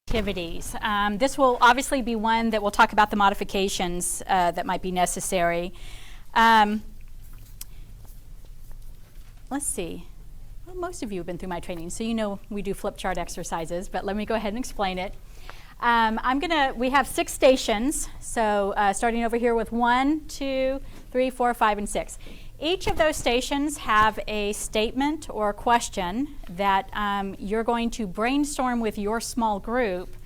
activities. This will obviously be one that we'll talk about the modifications that might be necessary. Let's see. Well, most of you have been through my training, so you know we do flip chart exercises, but let me go ahead and explain it. We have 6 stations, so starting over here with 1, 2, 3, 4, 5, and 6. Each of those stations have a statement or a question that you're going to brainstorm with your small group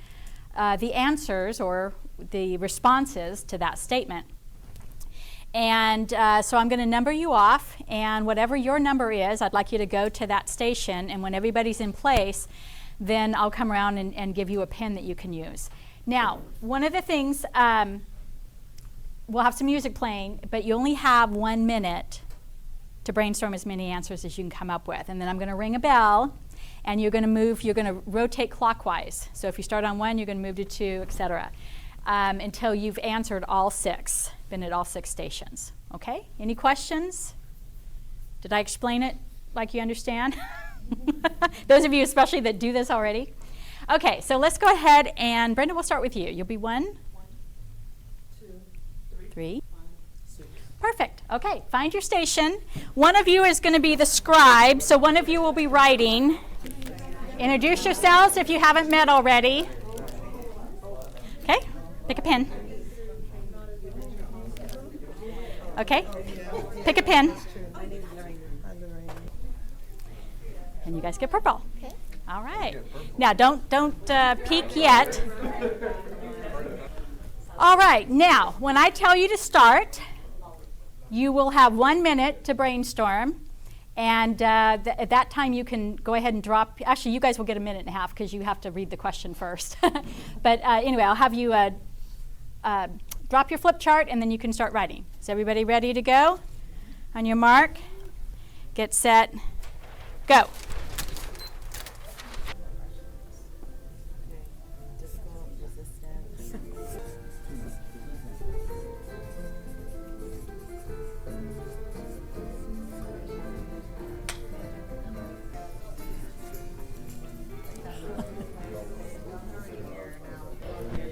the answers or the responses to that statement. And so I'm going to number you off, and whatever your number is, I'd like you to go to that station, and when everybody's in place, then I'll come around and give you a pen that you can use. Now, one of the things, we'll have some music playing, but you only have 1 minute to brainstorm as many answers as you can come up with. And then I'm going to ring a bell, and you're going to rotate clockwise. So if you start on 1, you're going to move to 2, etc. Until you've answered all 6, been at all 6 stations. Okay? Any questions? Did I explain it like you understand? Those of you especially that do this already. Okay, so let's go ahead, and Brenda, we'll start with you. You'll be 1, 2, 3. Perfect. Okay, find your station. One of you is going to be the scribe, so one of you will be writing. Introduce yourselves if you haven't met already. Okay, pick a pen. Okay, pick a pen. And you guys get purple. Okay. All right. Now, don't peek yet. All right. Now, when I tell you to start, you will have 1 minute to brainstorm, and at that time you can go ahead and drop. Actually, you guys will get 1.5 minutes because you have to read the question first. But anyway, I'll have you drop your flip chart, and then you can start writing. Is everybody ready to go? On your mark, get set, go.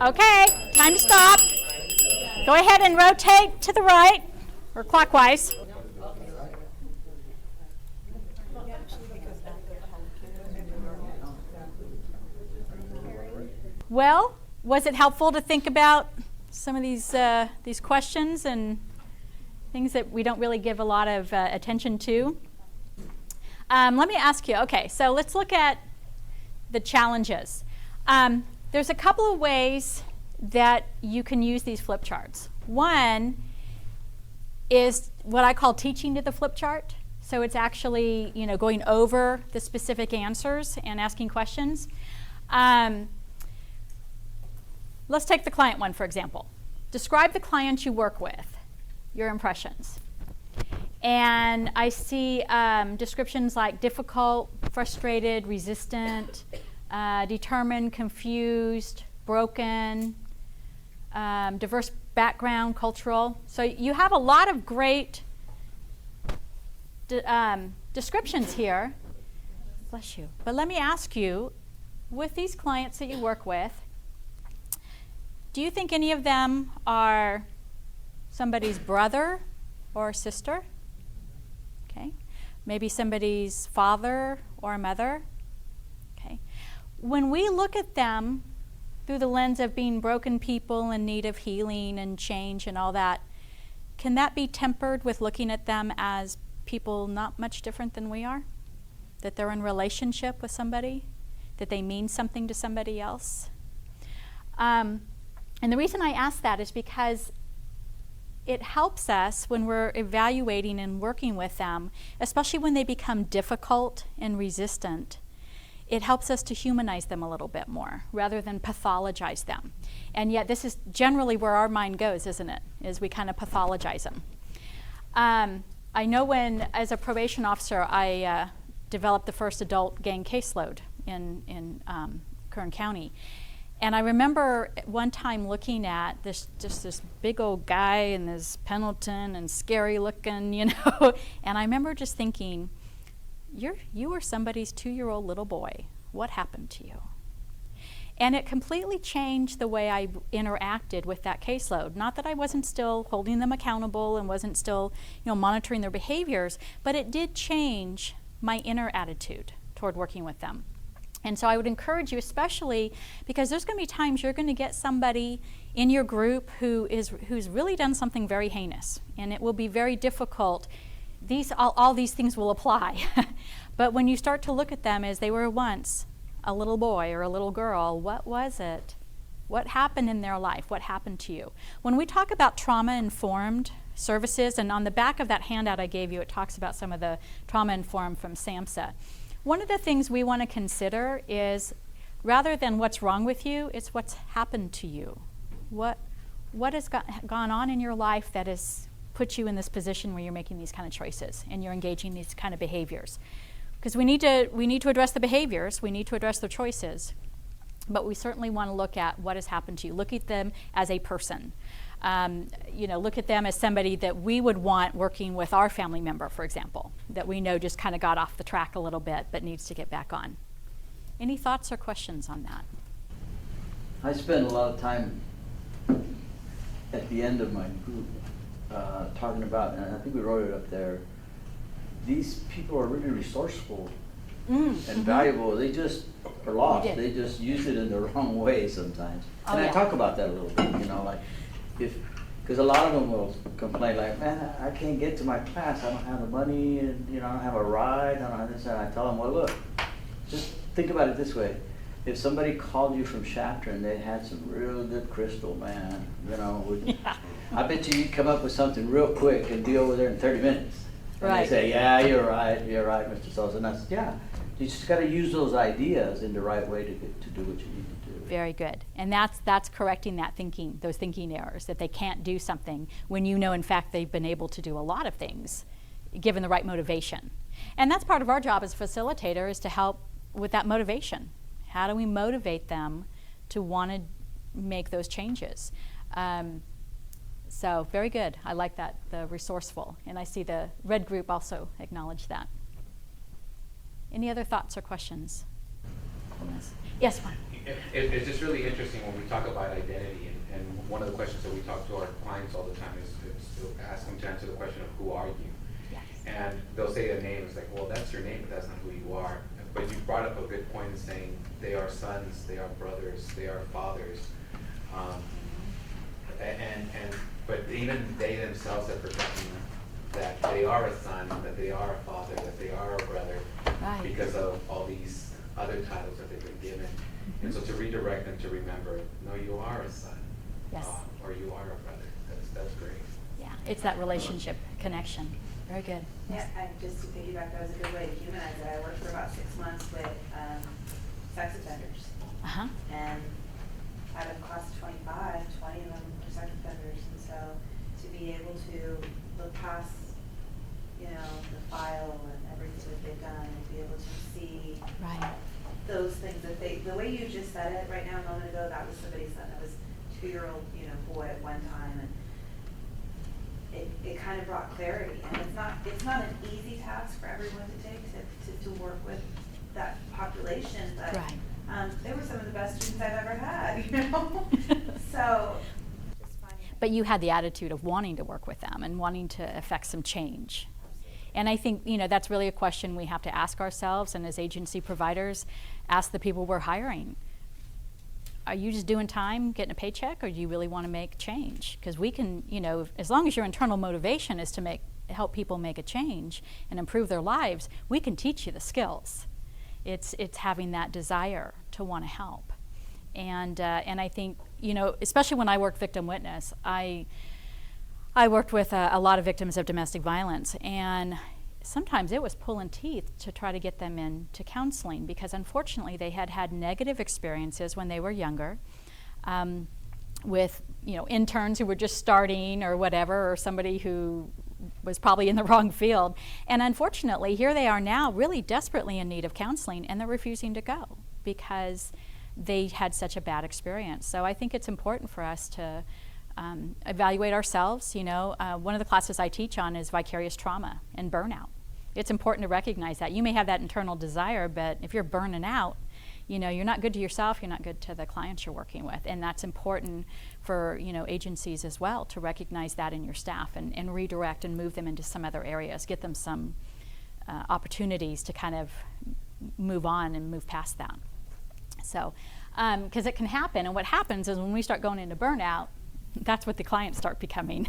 Okay, time to stop. Go ahead and rotate to the right, or clockwise. Well, was it helpful to think about some of these questions and things that we don't really give a lot of attention to? Let me ask you, okay, so let's look at the challenges. There's a couple of ways that you can use these flip charts. One is what I call teaching to the flip chart. So it's actually, going over the specific answers and asking questions. Let's take the client one, for example. Describe the client you work with, your impressions. And I see descriptions like difficult, frustrated, resistant, determined, confused, broken, diverse background, cultural. So you have a lot of great descriptions here. Bless you. But let me ask you, with these clients that you work with, do you think any of them are somebody's brother or sister? Okay. Maybe somebody's father or mother? Okay. When we look at them through the lens of being broken people in need of healing and change and all that, can that be tempered with looking at them as people not much different than we are? That they're in relationship with somebody? That they mean something to somebody else? And the reason I ask that is because it helps us when we're evaluating and working with them, especially when they become difficult and resistant. It helps us to humanize them a little bit more rather than pathologize them. And yet this is generally where our mind goes, isn't it? Is we kind of pathologize them. I know when, as a probation officer, I developed the first adult gang caseload in Kern County. And I remember one time looking at this big old guy in this Pendleton and scary looking, and I remember just thinking, you were somebody's 2-year-old little boy. What happened to you? And it completely changed the way I interacted with that caseload. Not that I wasn't still holding them accountable and wasn't still, monitoring their behaviors, but it did change my inner attitude toward working with them. And so I would encourage you, especially because there's going to be times you're going to get somebody in your group who's really done something very heinous, and it will be very difficult. All these things will apply. But when you start to look at them as they were once a little boy or a little girl, what was it? What happened in their life? What happened to you? When we talk about trauma-informed services, and on the back of that handout I gave you, it talks about some of the trauma-informed from SAMHSA. One of the things we want to consider is, rather than what's wrong with you, it's what's happened to you. What has gone on in your life that has put you in this position where you're making these kind of choices and you're engaging these kind of behaviors? Because we need to address the behaviors, we need to address their choices, but we certainly want to look at what has happened to you. Look at them as a person. Look at them as somebody that we would want working with our family member, for example, that we know just kind of got off the track a little bit but needs to get back on. Any thoughts or questions on that? I spend a lot of time at the end of my group talking about, and I think we wrote it up there, these people are really resourceful and valuable. They just are lost. They just use it in the wrong way sometimes. And I talk about that a little bit, because a lot of them will complain like, man, I can't get to my class. I don't have the money, and I don't have a ride. I don't have this. And I tell them, well, look, just think about it this way. If somebody called you from Shafter and they had some real good crystal, man, I bet you'd come up with something real quick and be over there in 30 minutes. And they say, yeah, you're right, Mr. Sosa. And I said, yeah, you just got to use those ideas in the right way to do what you need to do. Very good. And that's correcting that thinking, those thinking errors, that they can't do something when in fact, they've been able to do a lot of things, given the right motivation. And that's part of our job as a facilitator, is to help with that motivation. How do we motivate them to want to make those changes? So very good. I like that, the resourceful. And I see the red group also acknowledge that. Any other thoughts or questions on this? Yes, Juan. It's just really interesting when we talk about identity, and one of the questions that we talk to our clients all the time is to ask them to answer the question of who are you? Yes. And they'll say a name. It's like, well, that's your name, but that's not who you are. But you brought up a good point in saying they are sons, they are brothers, they are fathers. But even they themselves have forgotten that they are a son, that they are a father, that they are a brother, Right. because of all these other titles that they've been given. And so to redirect them to remember, no, you are a son, Yes. Or you are a brother. That's great. Yeah, it's that relationship connection. Very good. Yeah, just to piggyback, that was a good way to humanize it. I worked for about 6 months with sex offenders. Uh-huh. And out of a class of 25, 20 of them were sex offenders. And so to be able to look past, the file and everything that they've done, and be able to see Right. those things that the way you just said it right now a moment ago, that was somebody's son. That was a 2-year-old, boy at one time. And it kind of brought clarity, and it's not an easy task for everyone to take to work with that population, but Right. They were some of the best students I've ever had, So, just finding. But you had the attitude of wanting to work with them and wanting to affect some change. And I think, that's really a question we have to ask ourselves, and as agency providers, ask the people we're hiring. Are you just doing time, getting a paycheck, or do you really want to make change? Because we can, as long as your internal motivation is to help people make a change and improve their lives, we can teach you the skills. It's having that desire to want to help. And I think, especially when I work victim witness, I worked with a lot of victims of domestic violence, and sometimes it was pulling teeth to try to get them into counseling, because unfortunately they had negative experiences when they were younger with interns who were just starting or whatever, or somebody who was probably in the wrong field. And unfortunately, here they are now really desperately in need of counseling, and they're refusing to go because they had such a bad experience. So I think it's important for us to evaluate ourselves. One of the classes I teach on is vicarious trauma and burnout. It's important to recognize that. You may have that internal desire, but if you're burning out, you're not good to yourself, you're not good to the clients you're working with. And that's important for, agencies as well, to recognize that in your staff and redirect and move them into some other areas, get them some opportunities to kind of move on and move past that. So, because it can happen, and what happens is when we start going into burnout, that's what the clients start becoming,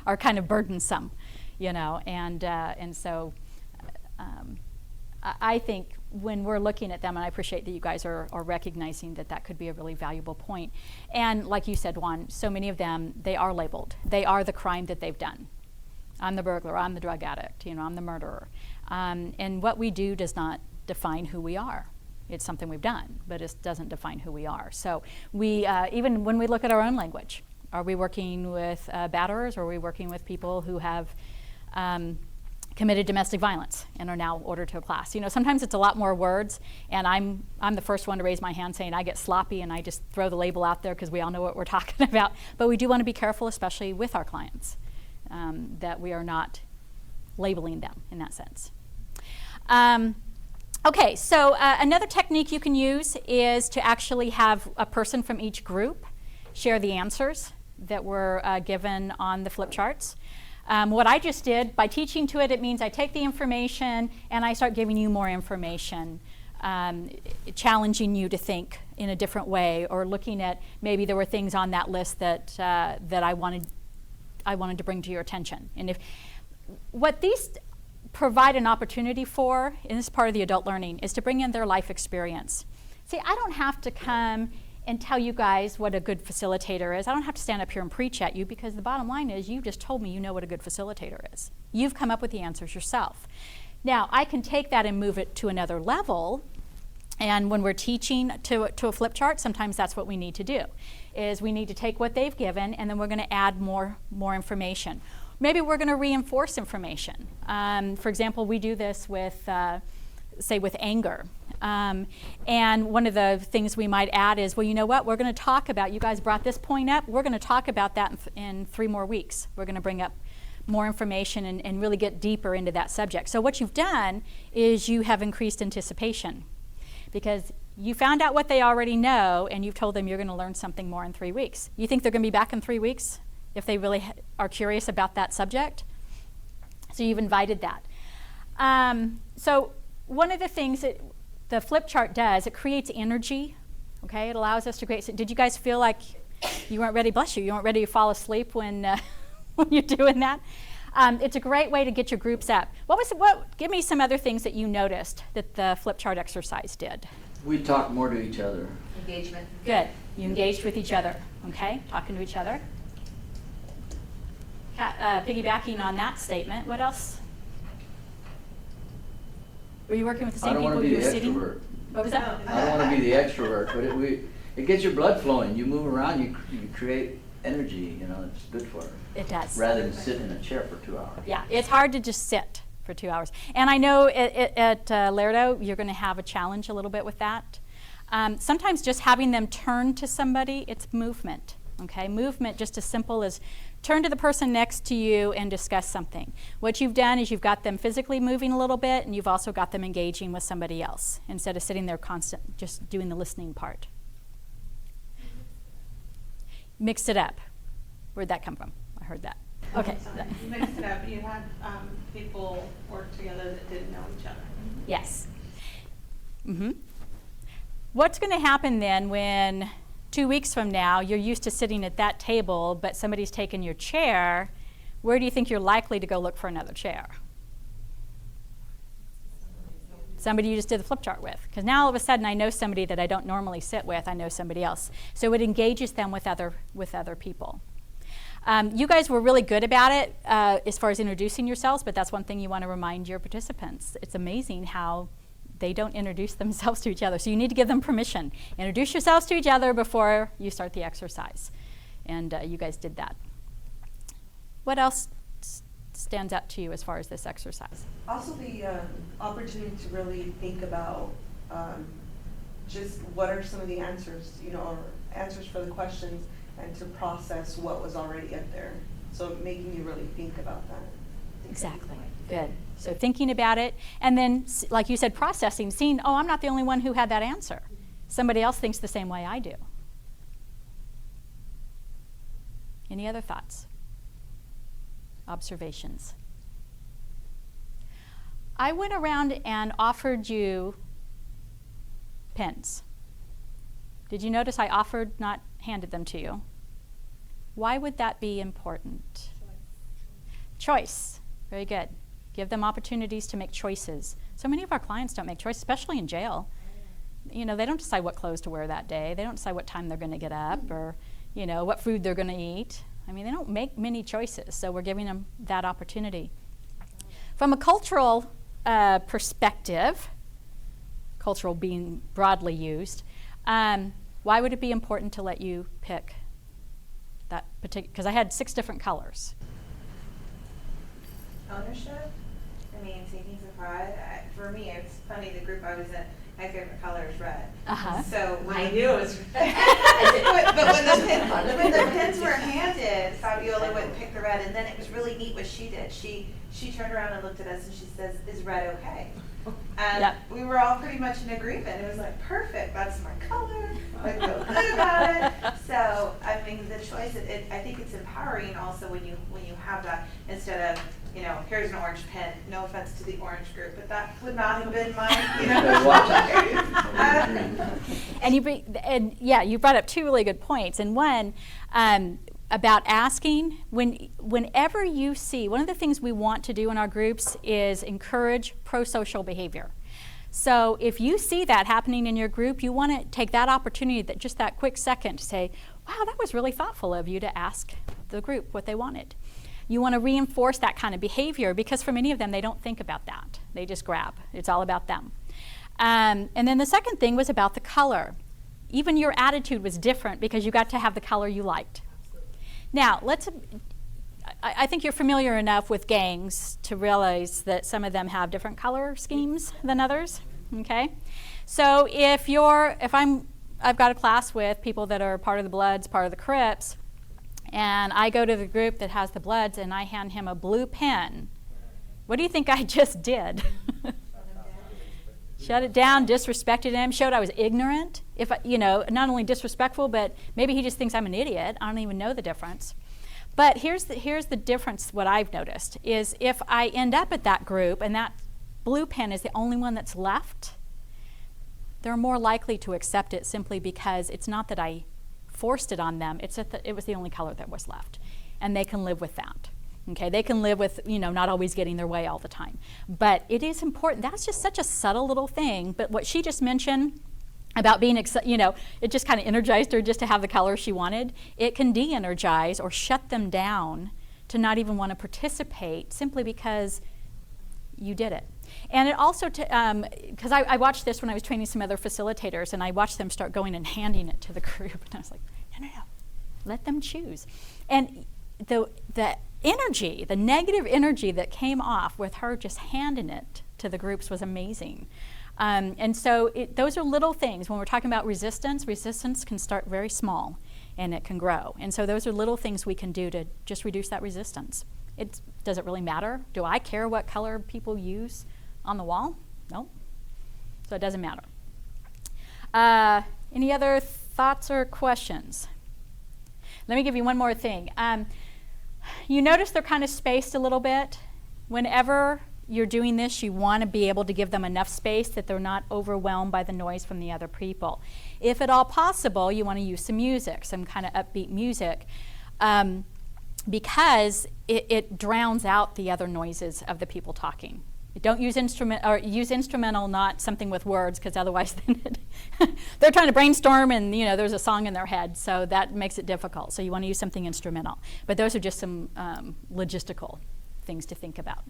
are kind of burdensome, and so I think when we're looking at them, and I appreciate that you guys are recognizing that could be a really valuable point. And like you said, Juan, so many of them, they are labeled. They are the crime that they've done. I'm the burglar, I'm the drug addict, I'm the murderer. And what we do does not define who we are. It's something we've done, but it doesn't define who we are. So we, even when we look at our own language, are we working with batterers, or are we working with people who have committed domestic violence and are now ordered to a class? Sometimes it's a lot more words, and I'm the first one to raise my hand saying I get sloppy and I just throw the label out there because we all know what we're talking about. But we do want to be careful, especially with our clients, that we are not labeling them in that sense. Okay, so another technique you can use is to actually have a person from each group share the answers that were given on the flip charts. What I just did, by teaching to it, it means I take the information and I start giving you more information, challenging you to think in a different way, or looking at maybe there were things on that list that I wanted to bring to your attention. And if what these provide an opportunity for, and this is part of the adult learning, is to bring in their life experience. See, I don't have to come and tell you guys what a good facilitator is. I don't have to stand up here and preach at you, because the bottom line is you just told me you know what a good facilitator is. You've come up with the answers yourself. Now, I can take that and move it to another level, and when we're teaching to a flip chart, sometimes that's what we need to do, is we need to take what they've given and then we're going to add more information. Maybe we're going to reinforce information. For example, we do this with, say, with anger. And one of the things we might add is, well, you know what, we're going to talk about, you guys brought this point up, we're going to talk about that in 3 more weeks. We're going to bring up more information and really get deeper into that subject. So what you've done is you have increased anticipation, because you found out what they already know and you've told them you're going to learn something more in 3 weeks. You think they're going to be back in 3 weeks if they really are curious about that subject? So you've invited that. So one of the things that the flip chart does, it creates energy, okay? It allows us to create, did you guys feel like you weren't ready, bless you, you weren't ready to fall asleep when, when you're doing that? It's a great way to get your groups up. Give me some other things that you noticed that the flip chart exercise did. We talk more to each other. Engagement. Good, you engaged with each other, okay? Talking to each other. Piggybacking on that statement, what else? Were you working with the same people you were sitting? What was that? I don't want to be the extrovert, but it gets your blood flowing. You move around, you create energy, it's good for it. It does. Rather than sit in a chair for 2 hours. Yeah, it's hard to just sit for 2 hours. And I know at Lerdo, you're going to have a challenge a little bit with that. Sometimes just having them turn to somebody, it's movement. Okay, movement just as simple as turn to the person next to you and discuss something. What you've done is you've got them physically moving a little bit, and you've also got them engaging with somebody else instead of sitting there constant, just doing the listening part. Mixed it up. Where'd that come from? I heard that. Okay. You mixed it up. You had people work together that didn't know each other. Yes. Mm-hmm. What's going to happen then when 2 weeks from now you're used to sitting at that table, but somebody's taken your chair? Where do you think you're likely to go look for another chair? Somebody you just did the flip chart with. Because now all of a sudden I know somebody that I don't normally sit with. I know somebody else. So it engages them with other people. You guys were really good about it as far as introducing yourselves, but that's one thing you want to remind your participants. It's amazing how they don't introduce themselves to each other. So you need to give them permission. Introduce yourselves to each other before you start the exercise. And you guys did that. What else stands out to you as far as this exercise? Also the opportunity to really think about just what are some of the answers, or answers for the questions, and to process what was already up there. So making you really think about that. Exactly. Good. So thinking about it, and then, like you said, processing, seeing, oh, I'm not the only one who had that answer. Somebody else thinks the same way I do. Any other thoughts? Observations? I went around and offered you pens. Did you notice I offered, not handed them to you? Why would that be important? Choice. Very good. Give them opportunities to make choices. So many of our clients don't make choices, especially in jail. You know, they don't decide what clothes to wear that day. They don't decide what time they're going to get up or, you know, what food they're going to eat. I mean, they don't make many choices, so we're giving them that opportunity. From a cultural perspective, cultural being broadly used, why would it be important to let you pick that particular, because I had 6 different colors. Ownership? I mean, taking some pride. For me, it's funny, the group I was in, my favorite color is red. Uh-huh. So when I knew it was red. but when the pens were handed, Fabiola went and picked the red, and then it was really neat what she did. She turned around and looked at us and she says, "Is red okay?" And Yep. we were all pretty much in agreement. It was like, perfect, that's my color, I feel good about it. So, I mean, the choice, I think it's empowering also when you have that, instead of, you know, here's an orange pen, no offense to the orange group, but that would not have been my, you know. You brought up 2 really good points. And one, about asking, whenever you see, one of the things we want to do in our groups is encourage pro-social behavior. So if you see that happening in your group, you want to take that opportunity, that quick second to say, wow, that was really thoughtful of you to ask the group what they wanted. You want to reinforce that kind of behavior because for many of them, they don't think about that. They just grab. It's all about them. And then the second thing was about the color. Even your attitude was different because you got to have the color you liked. Now, I think you're familiar enough with gangs to realize that some of them have different color schemes than others, okay? So I've got a class with people that are part of the Bloods, part of the Crips, and I go to the group that has the Bloods and I hand him a blue pen. What do you think I just did? Shut it down, disrespected him, showed I was ignorant. Not only disrespectful, but maybe he just thinks I'm an idiot. I don't even know the difference. But here's the difference, what I've noticed, is if I end up at that group and that blue pen is the only one that's left, they're more likely to accept it simply because it's not that I forced it on them, it's that it was the only color that was left. And they can live with that. Okay, they can live with, not always getting their way all the time. But it is important. That's just such a subtle little thing. But what she just mentioned about being, it just kind of energized her just to have the color she wanted. It can de-energize or shut them down to not even want to participate simply because you did it. And it also, because I watched this when I was training some other facilitators, and I watched them start going and handing it to the group. And I was like, no, let them choose. And the energy, the negative energy that came off with her just handing it to the groups was amazing. And so those are little things. When we're talking about resistance can start very small and it can grow. And so those are little things we can do to just reduce that resistance. Does it really matter? Do I care what color people use on the wall? No. So it doesn't matter. Any other thoughts or questions? Let me give you one more thing. You notice they're kind of spaced a little bit. Whenever you're doing this, you want to be able to give them enough space that they're not overwhelmed by the noise from the other people. If at all possible, you want to use some music, some kind of upbeat music, because it drowns out the other noises of the people talking. Don't use instrumental, not something with words, because otherwise they're trying to brainstorm and there's a song in their head, so that makes it difficult. So you want to use something instrumental. But those are just some logistical things to think about.